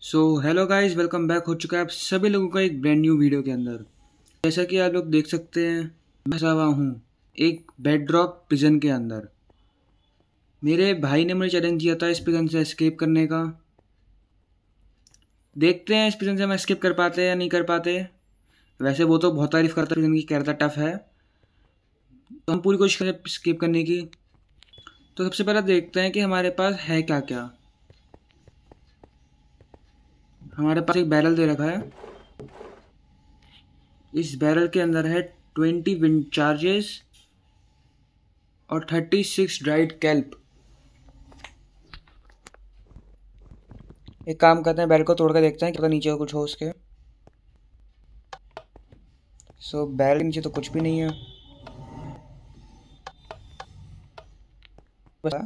So hello guys, welcome back हो चुका है आप सभी लोगों का एक ब्रांड न्यू वीडियो के अंदर। जैसा कि आप लोग देख सकते हैं, मैं फंसा हुआ हूँ एक बेड ड्रॉप प्रिजन के अंदर। मेरे भाई ने मुझे चैलेंज दिया था इस प्रिजन से एस्केप करने का। देखते हैं इस प्रिजन से हम एस्केप कर पाते हैं या नहीं कर पाते। वैसे वो तो बहुत तारीफ करता है प्रिजन की, कह रहा था टफ है, तो हम पूरी कोशिश करें एस्केप करने की। तो सबसे पहले देखते हैं कि हमारे पास है क्या क्या। हमारे पास एक बैरल दे रखा है। इस बैरल के अंदर है 20 विंड चार्जेस और 36 ड्राइड कैल्प। एक काम करते हैं, बैरल को तोड़ के देखते हैं क्या नीचे कुछ हो उसके। बैरल के नीचे तो कुछ भी नहीं है। बस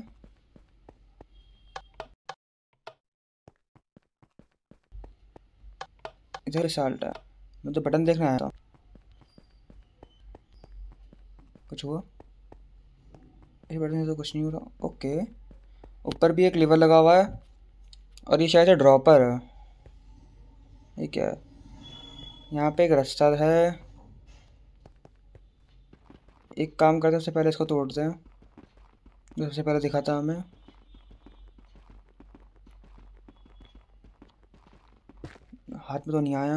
इधर साल्ट है। मैं तो बटन देखना आया था। कुछ हुआ? इस बटन से तो कुछ नहीं हो रहा। ओके, ऊपर भी एक लीवर लगा हुआ है और ये शायद ड्रॉपर है। ये क्या है? यहाँ पे एक रास्ता है। एक काम करते हैं, सबसे पहले इसको तोड़ते हैं जो सबसे पहले दिखा था हमें। हाथ में तो नहीं आया।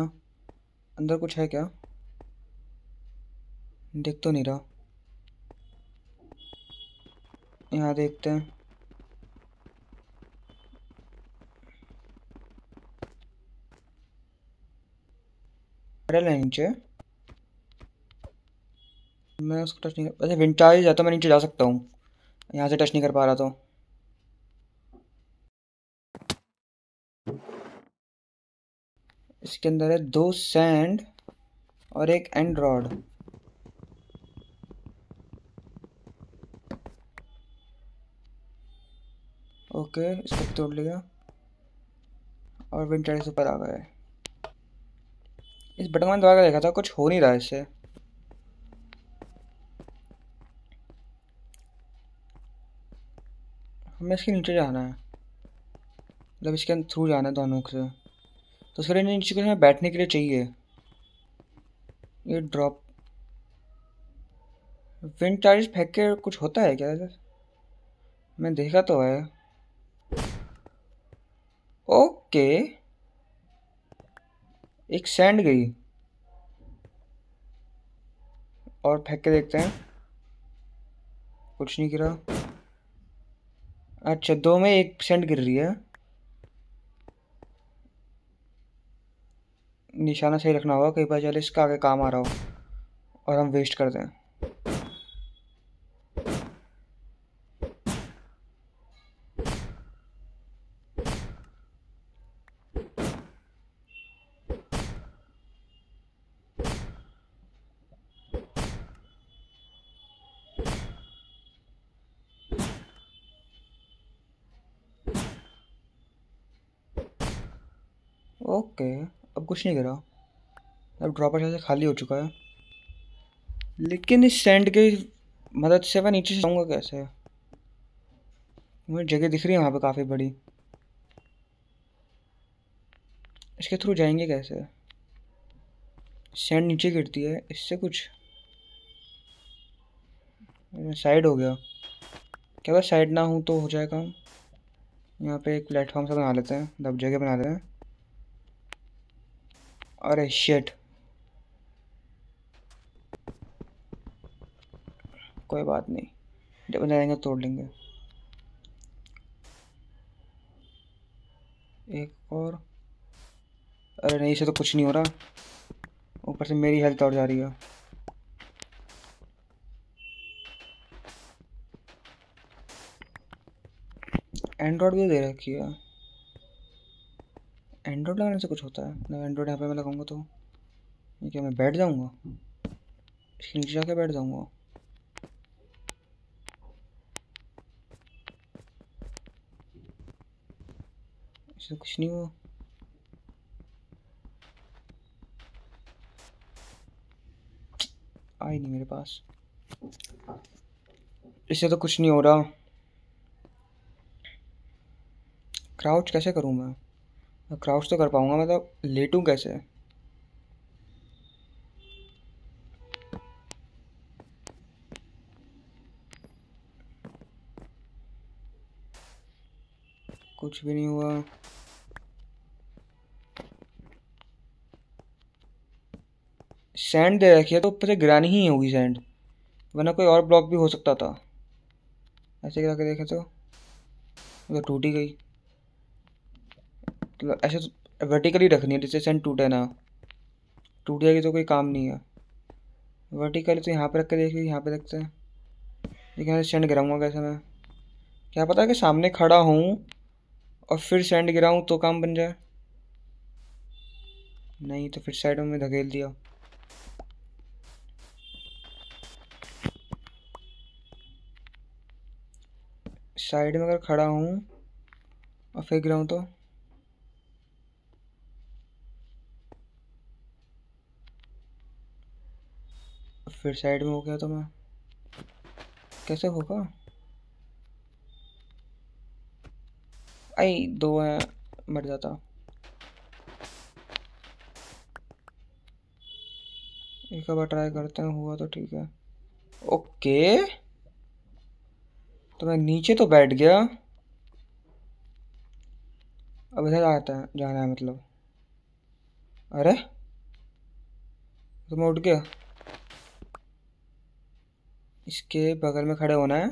अंदर कुछ है क्या? दिख तो नहीं रहा। यहाँ देखते हैं। अरे नीचे मैं उसको टच नहीं कर, अच्छा विंटाज जाता, मैं नीचे जा सकता हूँ यहाँ से, टच नहीं कर पा रहा तो। इसके अंदर है 2 सैंड और एक एंड रॉड। ओके, इसको तोड़ लिया और विंटर ऊपर आ गए। इस बटन में दबा के देखा था, कुछ हो नहीं रहा इससे। हमें इसके नीचे जाना है, मतलब इसके थ्रू जाना है दोनों से। तो उसके लिए नीचे कुछ हमें बैठने के लिए चाहिए। ये ड्रॉप विंड चार्ज फेंक के कुछ होता है क्या इधर? मैं देखा तो है। ओके, एक सैंड गई और फेंक के देखते हैं। कुछ नहीं गिरा। अच्छा, 2 में 1 सैंड गिर रही है। निशाना सही रखना होगा, कहीं पता चले इसका आगे काम आ रहा हो और हम वेस्ट कर दें। ओके, अब कुछ नहीं गिरा। अब ड्रॉपर शायद से खाली हो चुका है। लेकिन इस सैंड की मदद से मैं नीचे से जाऊँगा कैसे? मुझे जगह दिख रही है वहाँ पे काफ़ी बड़ी। इसके थ्रू जाएंगे कैसे? सैंड नीचे गिरती है, इससे कुछ साइड हो गया क्या? बस साइड ना हूँ तो हो जाएगा। हम यहाँ पे एक प्लेटफॉर्म सा बना लेते हैं, दब जगह बना लेते हैं। अरे शिट, कोई बात नहीं, जब जाएंगे तोड़ लेंगे। एक और। अरे नहीं, इसे तो कुछ नहीं हो रहा, ऊपर से मेरी हेल्थ और जा रही है। एंड्रॉयड भी दे रखी है। एंड्रॉयड लगाने से कुछ होता है ना? एंड्रॉयड यहाँ पे मैं लगाऊंगा तो ये क्या, मैं बैठ जाऊंगा? इसके नीचे जाके बैठ जाऊंगा? इससे कुछ नहीं हुआ। आई नहीं मेरे पास, इससे तो कुछ नहीं हो रहा। क्राउच कैसे करूँ मैं? मैं क्राउच तो कर पाऊंगा, मतलब लेटूं कैसे? कुछ भी नहीं हुआ। सैंड दे रखी है तो ऊपर से गिरानी ही होगी सैंड, वरना कोई और ब्लॉक भी हो सकता था। ऐसे गिरा के देखे तो टूट ही गई। तो ऐसे तो वर्टिकली रखनी है जिससे सैंड टूटे ना। टूट जाएगी तो कोई काम नहीं है। वर्टिकली तो यहाँ पे रख के देखिए, यहाँ पे रखते हैं। लेकिन यहाँ सैंड गिराऊंगा कैसे मैं? क्या पता कि सामने खड़ा हूँ और फिर सैंड गिराऊँ तो काम बन जाए। नहीं तो फिर साइड में धकेल दिया। साइड में अगर खड़ा हूँ और फिर गिराऊँ तो फिर साइड में हो गया तो मैं कैसे होगा? आई दो हैं, मर जाता। एक बार ट्राई करते हैं, हुआ तो ठीक है। ओके, तो मैं नीचे तो बैठ गया, अब इधर आता है जाना है मतलब। अरे तो मैं उठ गया। इसके बगल में खड़े होना है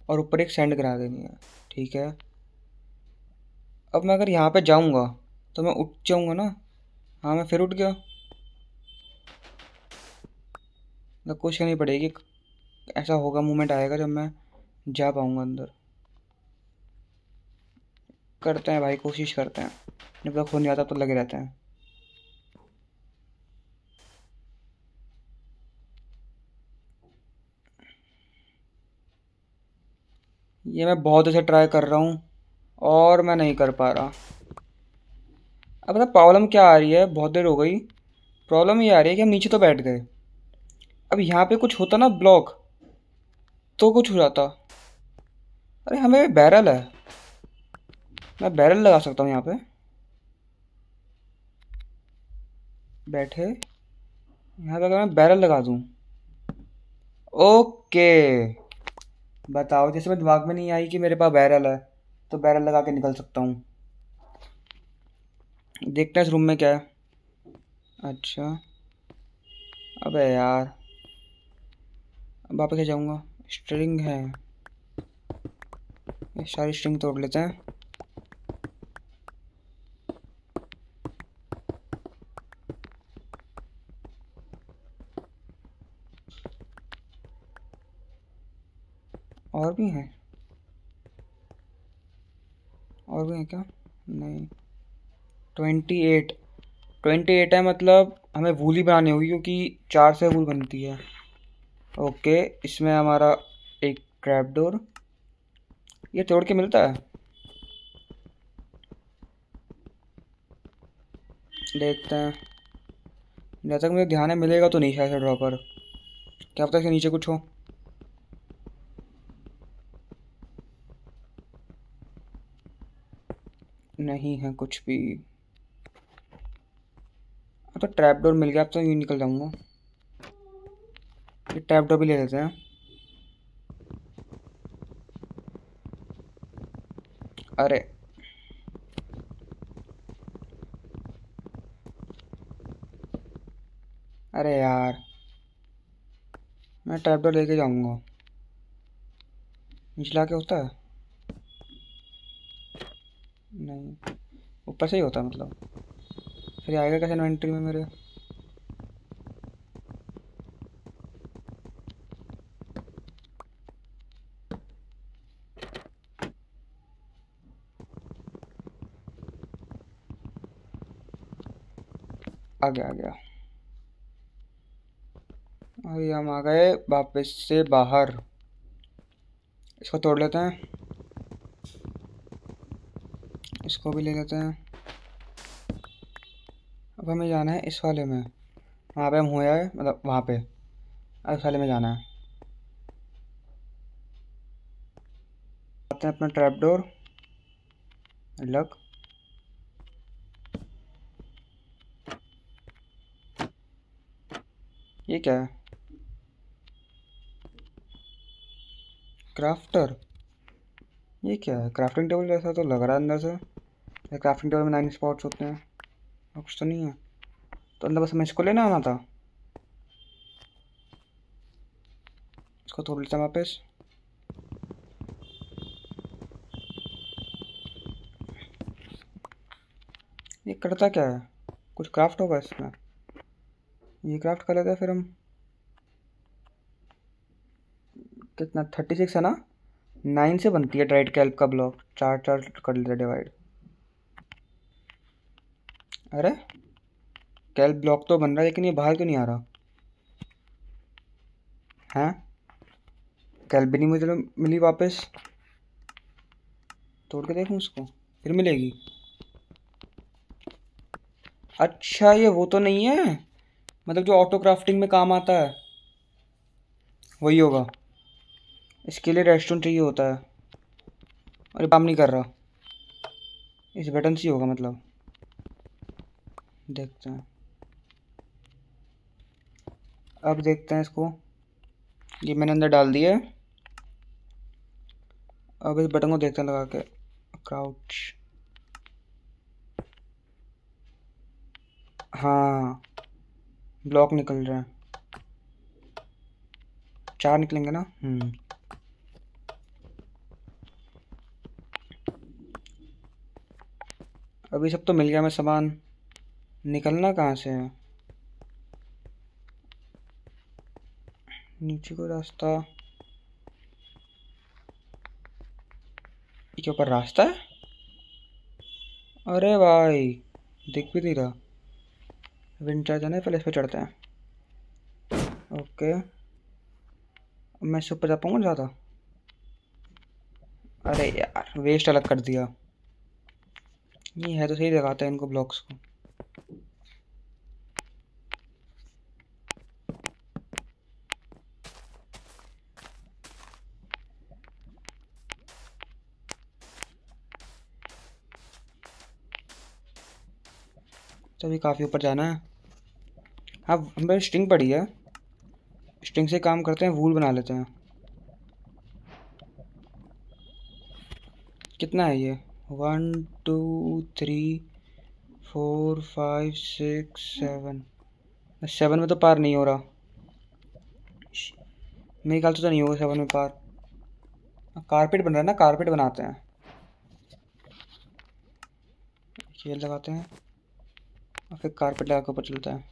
और ऊपर एक सैंड गिरा देनी है, ठीक है। अब मैं अगर यहाँ पे जाऊँगा तो मैं उठ जाऊँगा ना? हाँ मैं फिर उठ गया। मतलब कोशिश करनी पड़ेगी, ऐसा होगा मोमेंट आएगा जब मैं जा पाऊँगा अंदर। करते हैं भाई, कोशिश करते हैं, जब तक हो नहीं आता तो लगे रहते हैं। ये मैं बहुत ऐसे ट्राई कर रहा हूँ और मैं नहीं कर पा रहा। अब मतलब प्रॉब्लम क्या आ रही है, बहुत देर हो गई। प्रॉब्लम ये आ रही है कि हम नीचे तो बैठ गए, अब यहाँ पे कुछ होता ना ब्लॉक तो कुछ हो जाता। अरे हमें बैरल है, मैं बैरल लगा सकता हूँ यहाँ पे बैठे। यहाँ पे अगर मैं बैरल लगा दूँ, ओके। बताओ, जैसे मैं दिमाग में नहीं आई कि मेरे पास बैरल है तो बैरल लगा के निकल सकता हूँ। देखते हैं इस रूम में क्या है। अच्छा, अबे यार, अब वापस जाऊँगा। स्ट्रिंग है, ये सारी स्ट्रिंग तोड़ लेते हैं। और भी हैं? और भी हैं क्या? नहीं। 28, 28 है, मतलब हमें वूल ही बनानी होगी क्योंकि 4 से वूल बनती है। ओके, इसमें हमारा एक ट्रैप डोर, ये तोड़ के मिलता है, देखते हैं। जब तक मुझे ध्यान है मिलेगा तो नहीं शायद ड्रॉपर, क्या पता इसके नीचे कुछ हो। नहीं है कुछ भी। अब तो ट्रैप डोर मिल गया, अब तो यूँ निकल जाऊंगा। ये ट्रैप डोर भी ले लेते हैं। अरे अरे यार, मैं ट्रैप डोर लेके जाऊंगा। निचला के होता है? नहीं, ऊपर से ही होता है मतलब। फिर आएगा कैसे इन्वेंट्री में मेरे? आ गया आ गया। अरे हम आ गए वापस से बाहर। इसको तोड़ लेते हैं, इसको भी ले लेते हैं। अब हमें जाना है इस वाले में, वहाँ पे हम हुआ है, मतलब वहाँ पे। अब इस वाले में जाना है। आते हैं अपना ट्रैप डोर, लग। ये क्या है? क्राफ्टर? ये क्या है? क्राफ्टिंग टेबल जैसा तो लग रहा है अंदर से। क्राफ्टिंग टेबल में 9 स्पॉट्स होते हैं और कुछ तो नहीं है। तो अंदर बस हमें इसको लेना आना था। इसको तोड़ लेते हैं वापस। ये करता क्या है? कुछ क्राफ्ट होगा इसमें। ये क्राफ्ट कर लेते हैं फिर हम। कितना? 36 है ना? 9 से बनती है ड्राइड कैल्प का ब्लॉक। चार चार कर लेते डिवाइड। अरे कैल्प ब्लॉक तो बन रहा है लेकिन ये बाहर क्यों नहीं आ रहा है? कैल्प भी नहीं मुझे मिली वापस। तोड़ के देखूं उसको, फिर मिलेगी। अच्छा ये वो तो नहीं है, मतलब जो ऑटो क्राफ्टिंग में काम आता है वही होगा। इसके लिए रेस्टोरेंट चाहिए होता है और ये काम नहीं कर रहा। इस बटन से ही होगा मतलब। देखते हैं, अब देखते हैं इसको। ये मैंने अंदर डाल दिया है। अब इस बटन को देखते हैं लगा के। क्राउच। हाँ ब्लॉक निकल रहे हैं। 4 निकलेंगे ना? अभी सब तो मिल गया मैं सामान। निकलना कहाँ से है? नीचे को रास्ता। ये ऊपर रास्ता है? अरे भाई दिख भी नहीं रहा। विंड चार्ज है ना, पहले इस पे चढ़ते हैं। ओके, अब मैं इससे ऊपर जा पाऊंगा ज़्यादा? अरे यार वेस्ट अलग कर दिया। ये है तो सही लगाते हैं इनको ब्लॉक्स को। तो अभी काफ़ी ऊपर जाना है। हाँ हमें स्ट्रिंग पड़ी है, स्ट्रिंग से काम करते हैं, वूल बना लेते हैं। कितना है ये? 1 2 3 4 5 6 7। 7 में तो पार नहीं हो रहा मेरे ख्याल से, तो नहीं होगा 7 में पार। कारपेट बन रहा है ना, कारपेट बनाते हैं। ये लगाते हैं और फिर कारपेट लगा के ऊपर चलता है।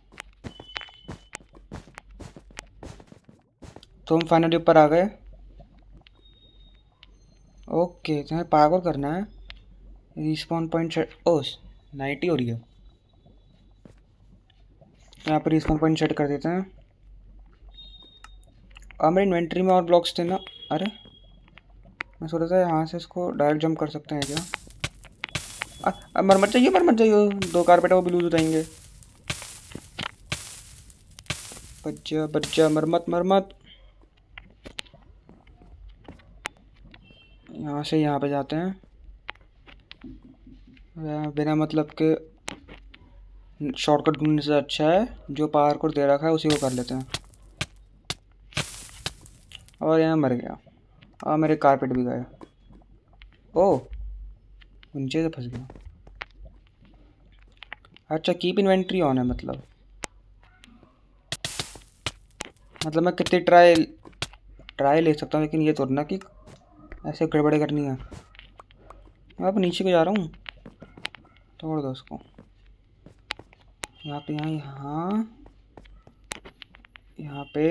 तो हम फाइनली ऊपर आ गए। ओके तो हमें पार्कोर करना है। रिस्पॉन पॉइंट सेट, ओह 90 हो रही है। यहाँ पर रिस्पॉन पॉइंट सेट कर देते हैं। और मेरी इन्वेंट्री में और ब्लॉक्स थे ना। अरे मैं सोच रहा था यहाँ से इसको डायरेक्ट जंप कर सकते हैं क्या? मर मत जाइए, मर मत जाइए। 2 कारपेट वो भी लूज हो जाएंगे। बच्चा बच्चा मर मत, मर मत। यहाँ से यहाँ पे जाते हैं। बिना मतलब के शॉर्टकट ढूंढने से अच्छा है जो पावर को दे रखा है उसी को कर लेते हैं। और यहाँ मर गया और मेरे कारपेट भी गए। ओह नीचे से फंस गया। अच्छा कीप इन्वेंट्री ऑन है मतलब मैं कितनी ट्राई ले सकता हूँ, लेकिन ये तो ना कि ऐसे गड़बड़े करनी है। मैं अब नीचे को जा रहा हूँ। तोड़ दो उसको। यहाँ पे, यहाँ पे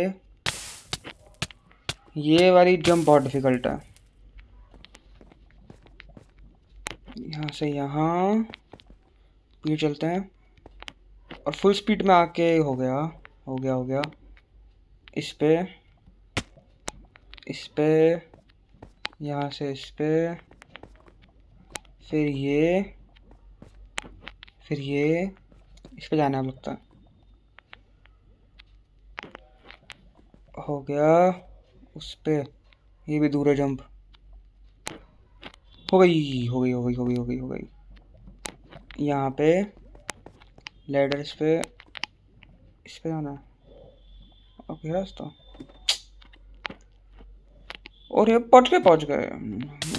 ये वाली जंप बहुत डिफिकल्ट है। यहाँ से यहाँ पीछे चलते हैं और फुल स्पीड में आके हो गया, हो गया, हो गया। इस पे, इस पे, यहाँ से इस पे, फिर ये इस पे जाना है लगता है। हो गया उस पे। ये भी दूर है जंप। हो गई, हो गई, हो गई, हो गई, हो गई, हो गई। यहाँ पे लैडर, इस पे जाना है। ओके रास्ता, और ये पहुंच गए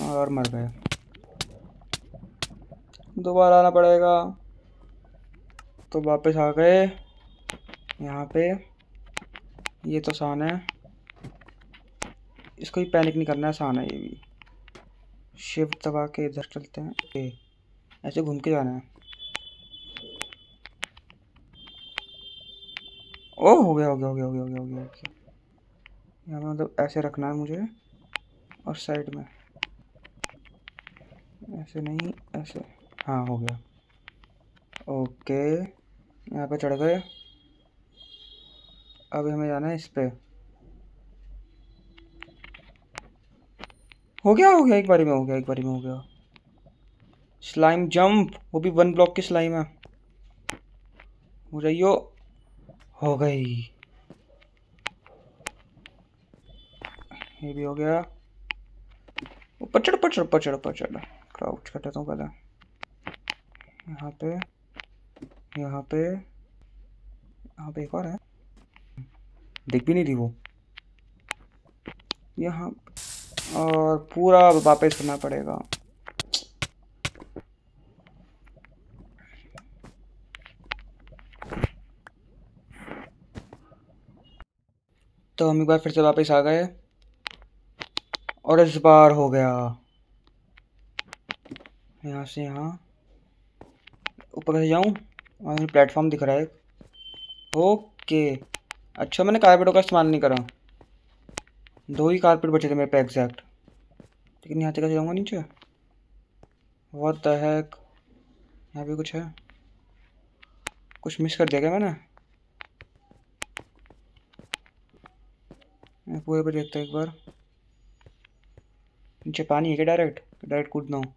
और मर गए। दोबारा आना पड़ेगा। तो वापस आ गए यहाँ पे। ये तो आसान है, इसको भी पैनिक नहीं करना, आसान है ये भी। शिफ्ट दबा के इधर चलते हैं, ऐसे घूम के जाना है। ओ हो गया हो गया हो गया हो गया हो गया हो गया हो गया। यहाँ पे मतलब ऐसे रखना है मुझे, और साइड में ऐसे नहीं, ऐसे। हाँ हो गया। ओके, यहाँ पे चढ़ गए। अब हमें जाना है इस पे। हो गया एक बारी में हो गया, एक बारी में हो गया। स्लाइम जंप, वो भी 1 ब्लॉक की स्लाइम है। हो जाइयो, हो गई। ये भी हो गया। ऊपर चढ़ ऊपर चढ़ ऊपर चढ़ ऊपर चढ़। क्राउच कर देता हूँ पहले। यहाँ पे यहाँ पे यहाँ पे एक और है, दिख भी नहीं रही वो। यहाँ और पूरा वापस करना पड़ेगा। तो हम एक बार फिर से वापस आ गए, और इस बार हो गया। यहाँ से यहाँ ऊपर कैसे जाऊँ? और प्लेटफॉर्म दिख रहा है। ओके, अच्छा मैंने कारपेटों का इस्तेमाल नहीं करा। 2 ही कारपेट बचे थे मेरे पे एग्जैक्ट। लेकिन यहाँ से कैसे जाऊँगा नीचे? व्हाट द हेक, यहाँ भी कुछ है। कुछ मिस कर दिया क्या मैंने? मैं पूरे पे देखता हूँ एक बार। नीचे पानी है क्या? डायरेक्ट कूदना हो?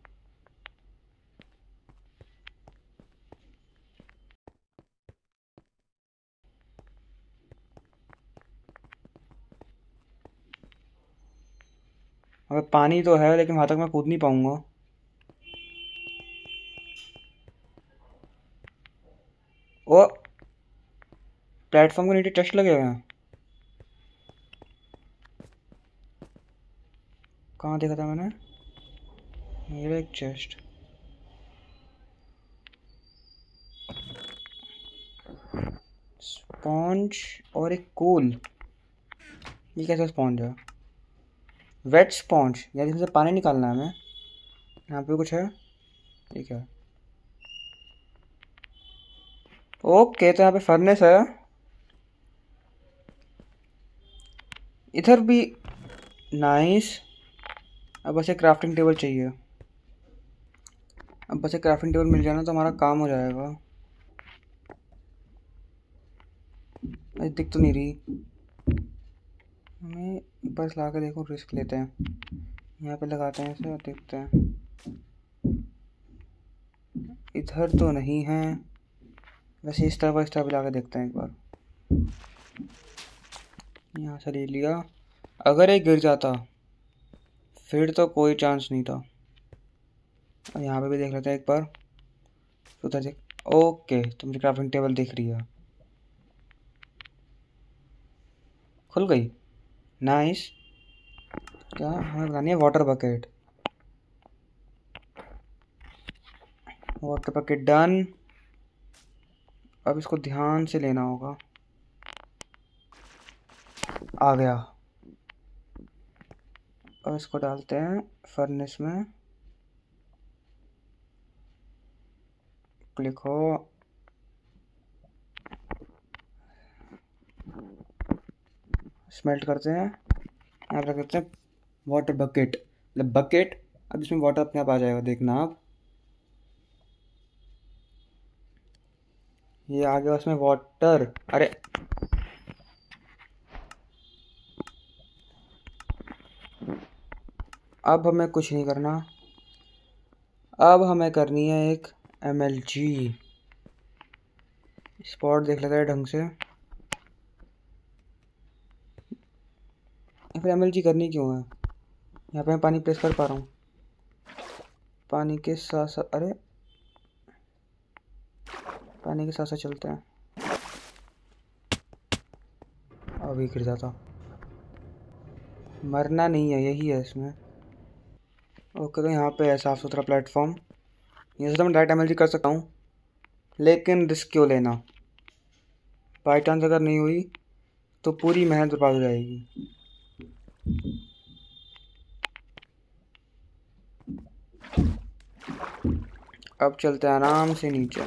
अबे पानी तो है, लेकिन वहाँ तक मैं कूद नहीं पाऊंगा। ओ, प्लेटफॉर्म के नीचे टेस्ट लगे हुए हैं। कहाँ देखा था मैंने? मेरा एक चेस्ट। स्पॉन्ज और एक कोल। ये कैसा स्पॉन्ज है? वेट स्पॉन्ज, यार इसमें से पानी निकालना है हमें। यहाँ पे कुछ है, ठीक है। ओके, तो यहाँ पे फर्नेस है। इधर भी नाइस। अब बस एक क्राफ्टिंग टेबल चाहिए। अब बस एक क्राफ्टिंग टेबल मिल जाना तो हमारा काम हो जाएगा। दिख तो नहीं रही हमें। बस ला के देखो, रिस्क लेते हैं। यहाँ पे लगाते हैं इसे और देखते हैं। इधर तो नहीं है, वैसे इस तरफ ला के देखते हैं एक बार। यहाँ से ले लिया। अगर ये गिर जाता फिर तो कोई चांस नहीं था। और यहाँ पे भी देख लेते हैं एक बार। उधर देख। ओके, तो मुझे क्राफ्टिंग टेबल दिख रही है। खुल गई, नाइस। क्या हमें बनानी है? Water bucket. Water bucket done. अब इसको ध्यान से लेना होगा। आ गया। अब इसको डालते हैं फर्नेस में। क्लिक हो। स्मेल्ट करते हैं। यहाँ रख देते हैं वाटर बकेट, मतलब बकेट। अब इसमें वाटर अपने आप आ जाएगा, देखना आप। ये आ गया उसमें वाटर। अरे अब हमें कुछ नहीं करना। अब हमें करनी है एक MLG। स्पॉट देख लेता है ढंग से। या फिर MLG करनी क्यों है? यहाँ पे मैं पानी प्रेस कर पा रहा हूँ। पानी के साथ साथ, अरे पानी के साथ साथ चलते हैं। अभी गिर जाता। मरना नहीं है, यही है इसमें। ओके, तो यहाँ पे है साफ़ सुथरा प्लेटफॉर्म। यहाँ से तो मैं डायरेक्ट एमएलजी कर सकता हूँ, लेकिन रिस्क क्यों लेना। बाई चांस अगर नहीं हुई तो पूरी मेहनत बर्बाद हो जाएगी। अब चलते हैं आराम से नीचे।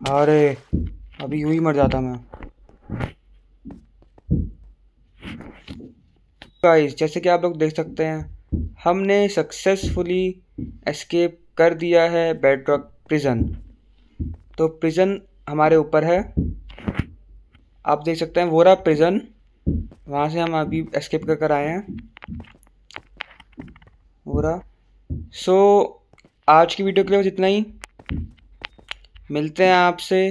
अरे अभी यूं ही मर जाता मैं। गाइस, जैसे कि आप लोग देख सकते हैं, हमने सक्सेसफुली एस्केप कर दिया है बेडरॉक प्रिजन। तो प्रिजन हमारे ऊपर है, आप देख सकते हैं, वो रहा प्रिजन। वहाँ से हम अभी एस्केप कर कर आए हैं, वो रहा। सो आज की वीडियो के लिए बस इतना ही। मिलते हैं आपसे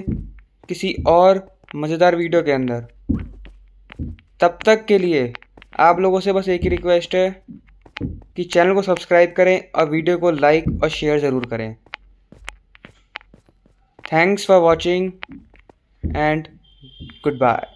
किसी और मज़ेदार वीडियो के अंदर। तब तक के लिए आप लोगों से बस एक ही रिक्वेस्ट है कि चैनल को सब्सक्राइब करें और वीडियो को लाइक और शेयर ज़रूर करें। Thanks for watching and good bye.